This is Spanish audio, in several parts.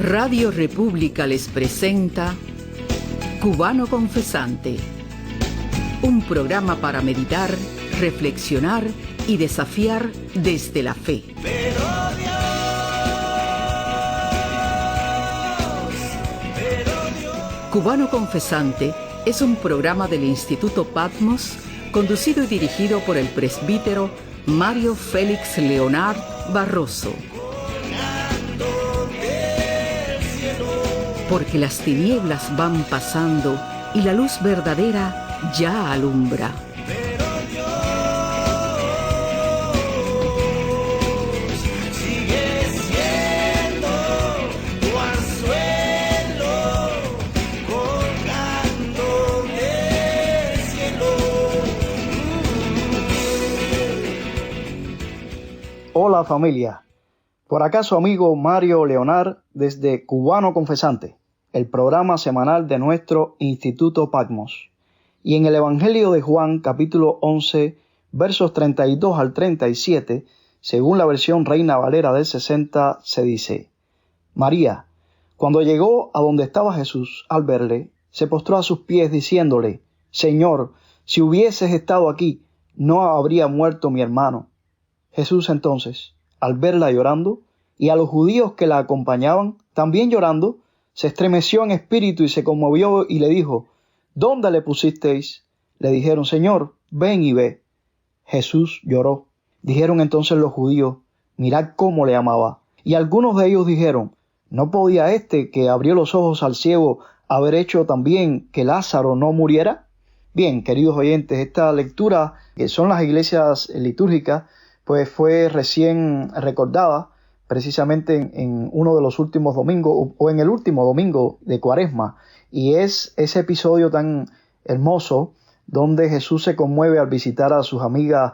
Radio República les presenta Cubano Confesante, un programa para meditar, reflexionar y desafiar desde la fe. Cubano Confesante es un programa del Instituto Patmos, conducido y dirigido por el presbítero Mario Félix Leonard Barroso. Porque las tinieblas van pasando y la luz verdadera ya alumbra. Hola familia, por acá su amigo Mario Leonard desde Cubano Confesante, el programa semanal de nuestro Instituto Patmos. Y en el Evangelio de Juan, capítulo 11, versos 32 al 37, según la versión Reina Valera del 60, se dice: María, cuando llegó a donde estaba Jesús, al verle, se postró a sus pies diciéndole: Señor, si hubieses estado aquí, no habría muerto mi hermano. Jesús entonces, al verla llorando, y a los judíos que la acompañaban, también llorando, se estremeció en espíritu y se conmovió y le dijo: ¿Dónde le pusisteis? Le dijeron: Señor, ven y ve. Jesús lloró. Dijeron entonces los judíos: mirad cómo le amaba. Y algunos de ellos dijeron: ¿no podía este que abrió los ojos al ciego haber hecho también que Lázaro no muriera? Bien, queridos oyentes, esta lectura, que son las iglesias litúrgicas, pues fue recién recordada precisamente en uno de los últimos domingos, o en el último domingo de Cuaresma, y es ese episodio tan hermoso donde Jesús se conmueve al visitar a sus amigas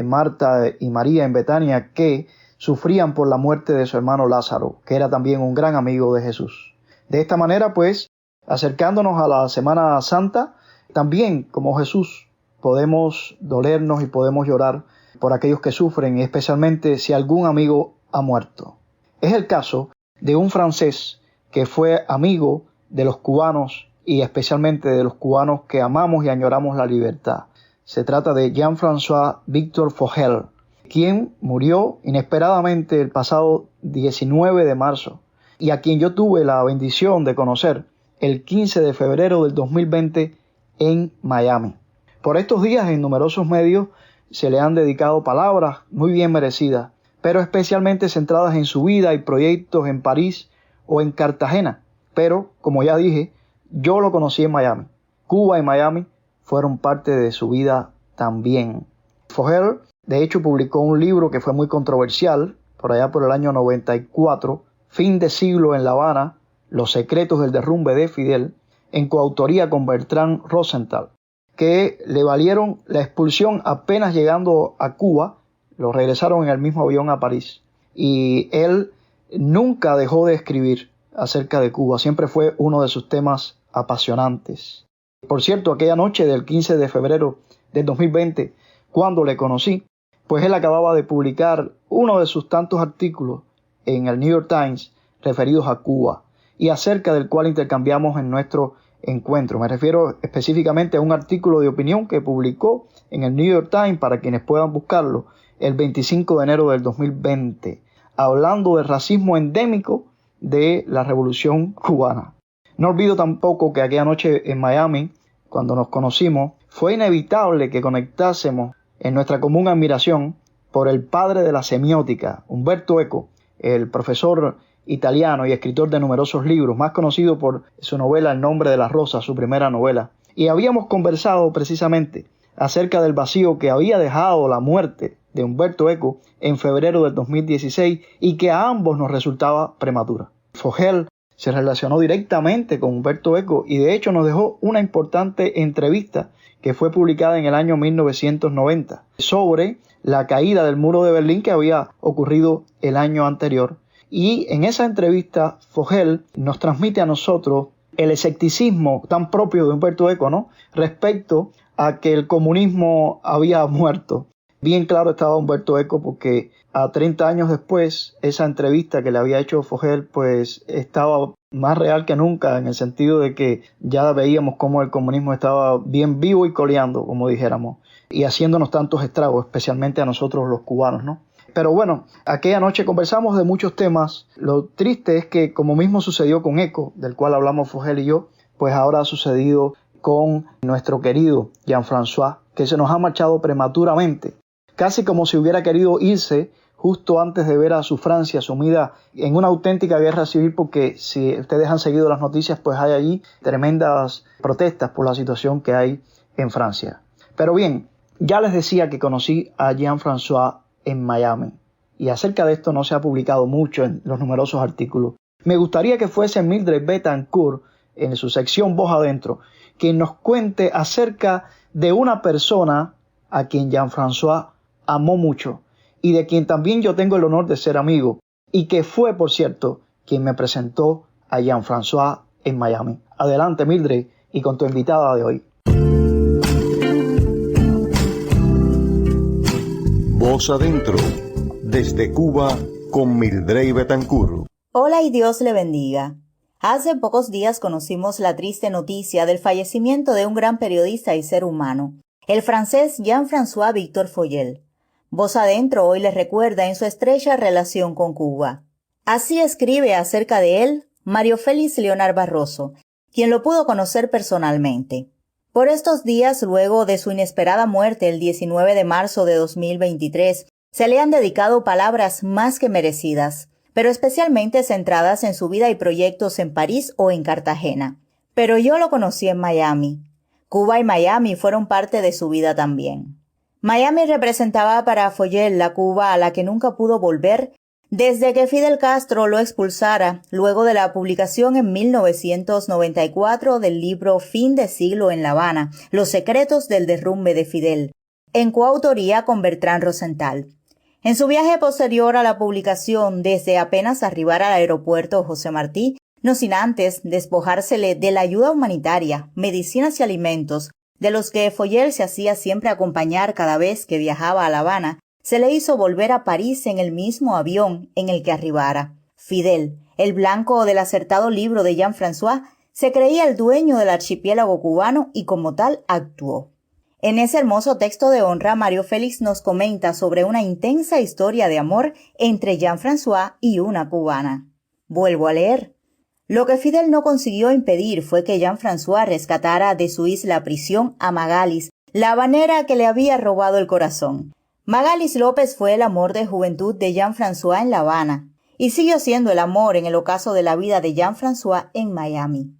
Marta y María en Betania, que sufrían por la muerte de su hermano Lázaro, que era también un gran amigo de Jesús. De esta manera, pues, acercándonos a la Semana Santa, también como Jesús podemos dolernos y podemos llorar por aquellos que sufren, especialmente si algún amigo ha muerto. Es el caso de un francés que fue amigo de los cubanos y especialmente de los cubanos que amamos y añoramos la libertad. Se trata de Jean-François Victor Fogel, quien murió inesperadamente el pasado 19 de marzo y a quien yo tuve la bendición de conocer el 15 de febrero del 2020 en Miami. Por estos días en numerosos medios se le han dedicado palabras muy bien merecidas, pero especialmente centradas en su vida y proyectos en París o en Cartagena. Pero, como ya dije, yo lo conocí en Miami. Cuba y Miami fueron parte de su vida también. Fogel, de hecho, publicó un libro que fue muy controversial, por allá por el año 94, Fin de siglo en La Habana, Los secretos del derrumbe de Fidel, en coautoría con Bertrand Rosenthal, que le valieron la expulsión apenas llegando a Cuba. Lo regresaron en el mismo avión a París. Y él nunca dejó de escribir acerca de Cuba. Siempre fue uno de sus temas apasionantes. Por cierto, aquella noche del 15 de febrero del 2020, cuando le conocí, pues él acababa de publicar uno de sus tantos artículos en el New York Times referidos a Cuba y acerca del cual intercambiamos en nuestro encuentro. Me refiero específicamente a un artículo de opinión que publicó en el New York Times, para quienes puedan buscarlo, el 25 de enero del 2020, hablando del racismo endémico de la Revolución Cubana. No olvido tampoco que aquella noche en Miami, cuando nos conocimos, fue inevitable que conectásemos en nuestra común admiración por el padre de la semiótica, Umberto Eco, el profesor italiano y escritor de numerosos libros, más conocido por su novela El nombre de la rosa, su primera novela. Y habíamos conversado precisamente acerca del vacío que había dejado la muerte de Umberto Eco en febrero del 2016 y que a ambos nos resultaba prematura. Fogel se relacionó directamente con Umberto Eco y de hecho nos dejó una importante entrevista que fue publicada en el año 1990 sobre la caída del muro de Berlín que había ocurrido el año anterior. Y en esa entrevista Fogel nos transmite a nosotros el escepticismo tan propio de Umberto Eco, ¿no?, respecto a que el comunismo había muerto. Bien claro estaba Umberto Eco porque a 30 años después, esa entrevista que le había hecho Fogel, pues estaba más real que nunca, en el sentido de que ya veíamos cómo el comunismo estaba bien vivo y coleando, como dijéramos, y haciéndonos tantos estragos, especialmente a nosotros los cubanos, ¿no? Pero bueno, aquella noche conversamos de muchos temas. Lo triste es que, como mismo sucedió con ECO, del cual hablamos Fogel y yo, pues ahora ha sucedido con nuestro querido Jean-François, que se nos ha marchado prematuramente, casi como si hubiera querido irse justo antes de ver a su Francia sumida en una auténtica guerra civil, porque si ustedes han seguido las noticias, pues hay allí tremendas protestas por la situación que hay en Francia. Pero bien, ya les decía que conocí a Jean-François en Miami, y acerca de esto no se ha publicado mucho en los numerosos artículos. Me gustaría que fuese Mildred Betancourt, en su sección Voz Adentro, quien nos cuente acerca de una persona a quien Jean-François amó mucho, y de quien también yo tengo el honor de ser amigo, y que fue, por cierto, quien me presentó a Jean-François en Miami. Adelante, Mildred, y con tu invitada de hoy. Voz Adentro, desde Cuba, con Mildred Betancourt. Hola y Dios le bendiga. Hace pocos días conocimos la triste noticia del fallecimiento de un gran periodista y ser humano, el francés Jean-François Victor Follel. Voz Adentro hoy les recuerda en su estrecha relación con Cuba. Así escribe acerca de él Mario Félix Leonard Barroso, quien lo pudo conocer personalmente. Por estos días, luego de su inesperada muerte el 19 de marzo de 2023, se le han dedicado palabras más que merecidas, pero especialmente centradas en su vida y proyectos en París o en Cartagena. Pero yo lo conocí en Miami. Cuba y Miami fueron parte de su vida también. Miami representaba para Follel la Cuba a la que nunca pudo volver desde que Fidel Castro lo expulsara luego de la publicación en 1994 del libro Fin de siglo en La Habana, Los secretos del derrumbe de Fidel, en coautoría con Bertrand Rosenthal. En su viaje posterior a la publicación, desde apenas arribar al aeropuerto José Martí, no sin antes despojársele de la ayuda humanitaria, medicinas y alimentos, de los que Follel se hacía siempre acompañar cada vez que viajaba a La Habana, se le hizo volver a París en el mismo avión en el que arribara. Fidel, el blanco del acertado libro de Jean-François, se creía el dueño del archipiélago cubano y como tal actuó. En ese hermoso texto de honra, Mario Félix nos comenta sobre una intensa historia de amor entre Jean-François y una cubana. Vuelvo a leer. Lo que Fidel no consiguió impedir fue que Jean-François rescatara de su isla prisión a Magalis, la habanera que le había robado el corazón. Magalis López fue el amor de juventud de Jean-François en La Habana, y siguió siendo el amor en el ocaso de la vida de Jean-François en Miami.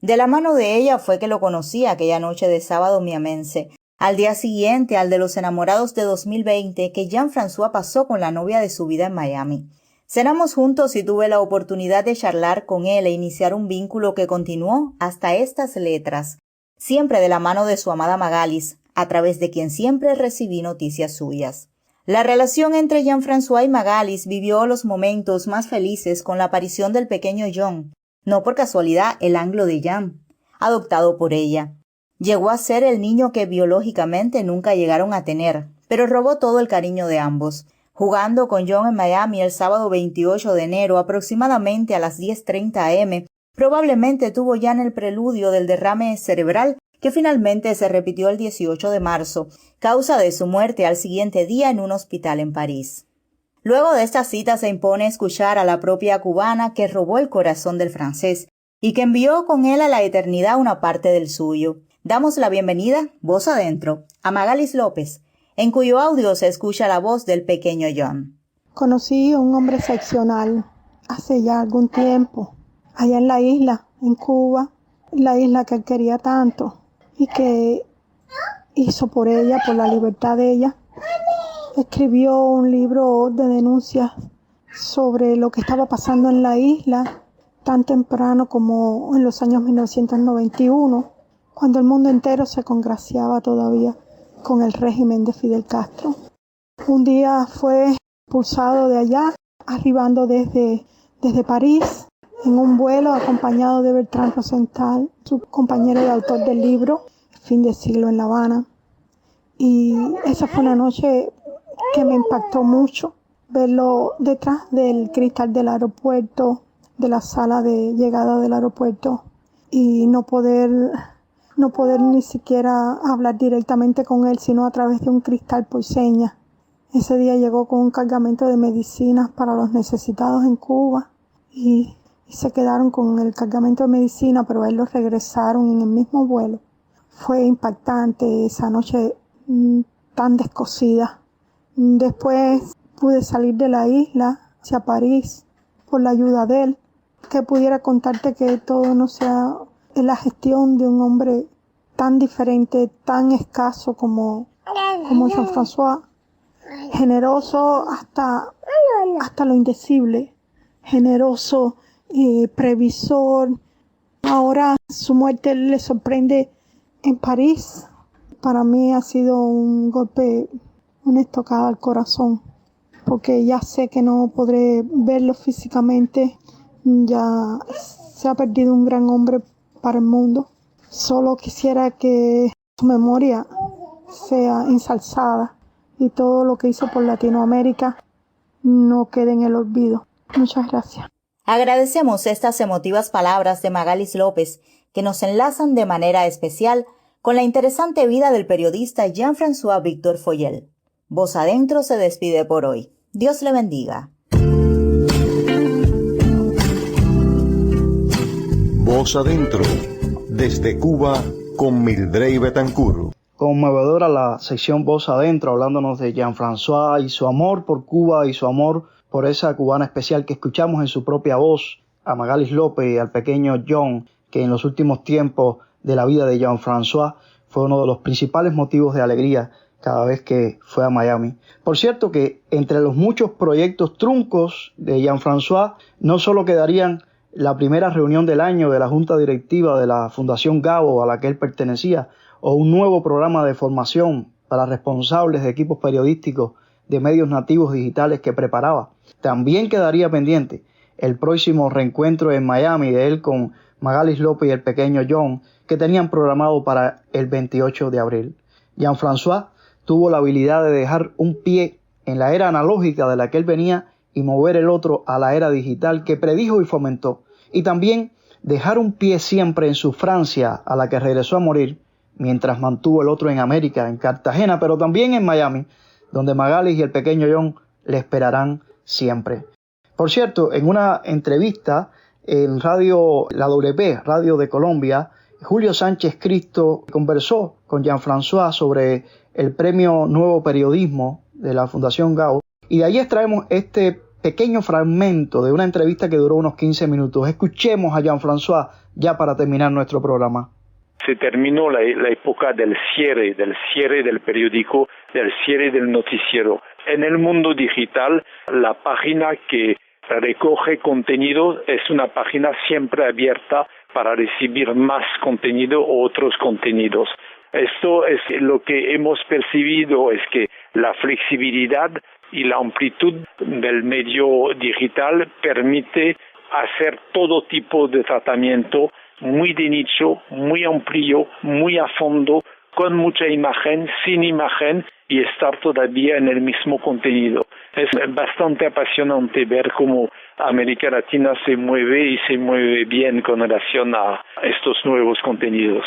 De la mano de ella fue que lo conocí aquella noche de sábado miamense, al día siguiente al de los enamorados de 2020 que Jean-François pasó con la novia de su vida en Miami. Cenamos juntos y tuve la oportunidad de charlar con él e iniciar un vínculo que continuó hasta estas letras, siempre de la mano de su amada Magalis, a través de quien siempre recibí noticias suyas. La relación entre Jean-François y Magalis vivió los momentos más felices con la aparición del pequeño John, no por casualidad el anglo de Jean, adoptado por ella. Llegó a ser el niño que biológicamente nunca llegaron a tener, pero robó todo el cariño de ambos. Jugando con John en Miami el sábado 28 de enero aproximadamente a las 10:30 am, probablemente tuvo ya en el preludio del derrame cerebral que finalmente se repitió el 18 de marzo, causa de su muerte al siguiente día en un hospital en París. Luego de esta cita se impone escuchar a la propia cubana que robó el corazón del francés y que envió con él a la eternidad una parte del suyo. Damos la bienvenida, voz adentro, a Magalis López, en cuyo audio se escucha la voz del pequeño John. Conocí a un hombre excepcional hace ya algún tiempo, allá en la isla, en Cuba, la isla que él quería tanto y que hizo por ella, por la libertad de ella. Escribió un libro de denuncias sobre lo que estaba pasando en la isla tan temprano como en los años 1991, cuando el mundo entero se congraciaba todavía con el régimen de Fidel Castro. Un día fue expulsado de allá, arribando desde París, en un vuelo acompañado de Bertrand Rosenthal, su compañero de autor del libro, Fin de siglo en La Habana. Y esa fue una noche que me impactó mucho, verlo detrás del cristal del aeropuerto, de la sala de llegada del aeropuerto, y no poder ni siquiera hablar directamente con él, sino a través de un cristal por señas. Ese día llegó con un cargamento de medicinas para los necesitados en Cuba y se quedaron con el cargamento de medicina, pero a él lo regresaron en el mismo vuelo. Fue impactante esa noche tan descosida. Después pude salir de la isla hacia París por la ayuda de él, que pudiera contarte que todo no sea en la gestión de un hombre tan diferente, tan escaso como Jean-François, generoso hasta lo indecible, generoso, previsor. Ahora su muerte le sorprende en París. Para mí ha sido un golpe, una estocada al corazón, porque ya sé que no podré verlo físicamente. Ya se ha perdido un gran hombre para el mundo. Solo quisiera que su memoria sea ensalzada y todo lo que hizo por Latinoamérica no quede en el olvido. Muchas gracias. Agradecemos estas emotivas palabras de Magalis López, que nos enlazan de manera especial con la interesante vida del periodista Jean-François Víctor Foyel. Voz Adentro se despide por hoy. Dios le bendiga. Voz Adentro, desde Cuba, con Mildred Betancur. Conmovedora la sección Voz Adentro, hablándonos de Jean-François y su amor por Cuba y su amor por esa cubana especial que escuchamos en su propia voz, a Magalis López y al pequeño John, que en los últimos tiempos de la vida de Jean-François fue uno de los principales motivos de alegría cada vez que fue a Miami. Por cierto que entre los muchos proyectos truncos de Jean-François no solo quedarían la primera reunión del año de la junta directiva de la Fundación Gabo a la que él pertenecía, o un nuevo programa de formación para responsables de equipos periodísticos de medios nativos digitales que preparaba. También quedaría pendiente el próximo reencuentro en Miami de él con Magalis López y el pequeño John, que tenían programado para el 28 de abril. Jean-François tuvo la habilidad de dejar un pie en la era analógica de la que él venía y mover el otro a la era digital que predijo y fomentó. Y también dejar un pie siempre en su Francia, a la que regresó a morir, mientras mantuvo el otro en América, en Cartagena, pero también en Miami, donde Magalis y el pequeño John le esperarán siempre. Por cierto, en una entrevista en la WP, Radio de Colombia, Julio Sánchez Cristo conversó con Jean-François sobre el premio Nuevo Periodismo de la Fundación Gabo, y de ahí extraemos este pequeño fragmento de una entrevista que duró unos 15 minutos. Escuchemos a Jean-François ya para terminar nuestro programa. Se terminó la época del cierre del periódico, del cierre del noticiero. En el mundo digital, la página que recoge contenido es una página siempre abierta para recibir más contenido o otros contenidos. Esto es lo que hemos percibido, es que la flexibilidad y la amplitud del medio digital permite hacer todo tipo de tratamiento muy de nicho, muy amplio, muy a fondo, con mucha imagen, sin imagen y estar todavía en el mismo contenido. Es bastante apasionante ver cómo América Latina se mueve y se mueve bien con relación a estos nuevos contenidos.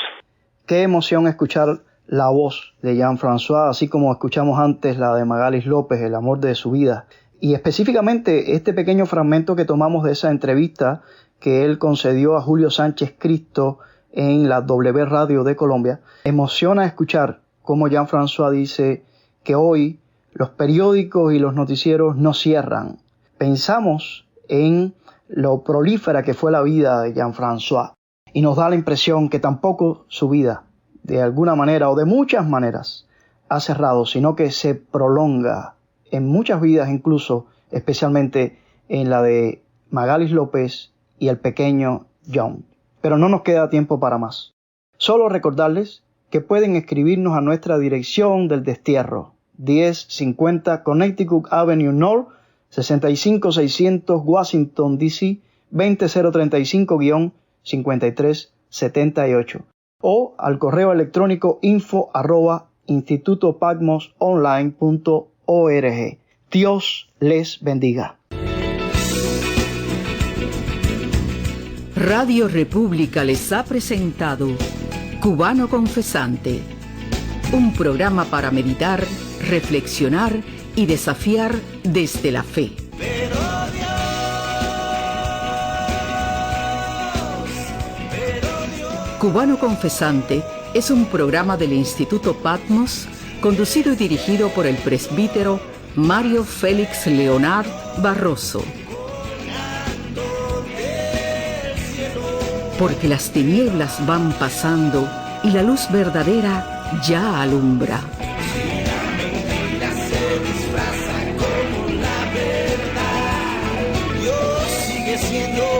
Qué emoción escuchar la voz de Jean-François, así como escuchamos antes la de Magalis López, el amor de su vida. Y específicamente este pequeño fragmento que tomamos de esa entrevista que él concedió a Julio Sánchez Cristo en la W Radio de Colombia, emociona escuchar cómo Jean-François dice que hoy los periódicos y los noticieros no cierran. Pensamos en lo prolífera que fue la vida de Jean-François y nos da la impresión que tampoco su vida, de alguna manera o de muchas maneras, ha cerrado, sino que se prolonga en muchas vidas, incluso especialmente en la de Magalis López y el pequeño John. Pero no nos queda tiempo para más. Solo recordarles que pueden escribirnos a nuestra dirección del destierro, 1050 Connecticut Avenue North, 65600 Washington, D.C., 20375-5378, o al correo electrónico info@institutopatmosonline.org. Dios les bendiga. Radio República les ha presentado Cubano Confesante, un programa para meditar, reflexionar y desafiar desde la fe. Cubano Confesante es un programa del Instituto Patmos, conducido y dirigido por el presbítero Mario Félix Leonard Barroso. Porque las tinieblas van pasando y la luz verdadera ya alumbra. Dios sigue siendo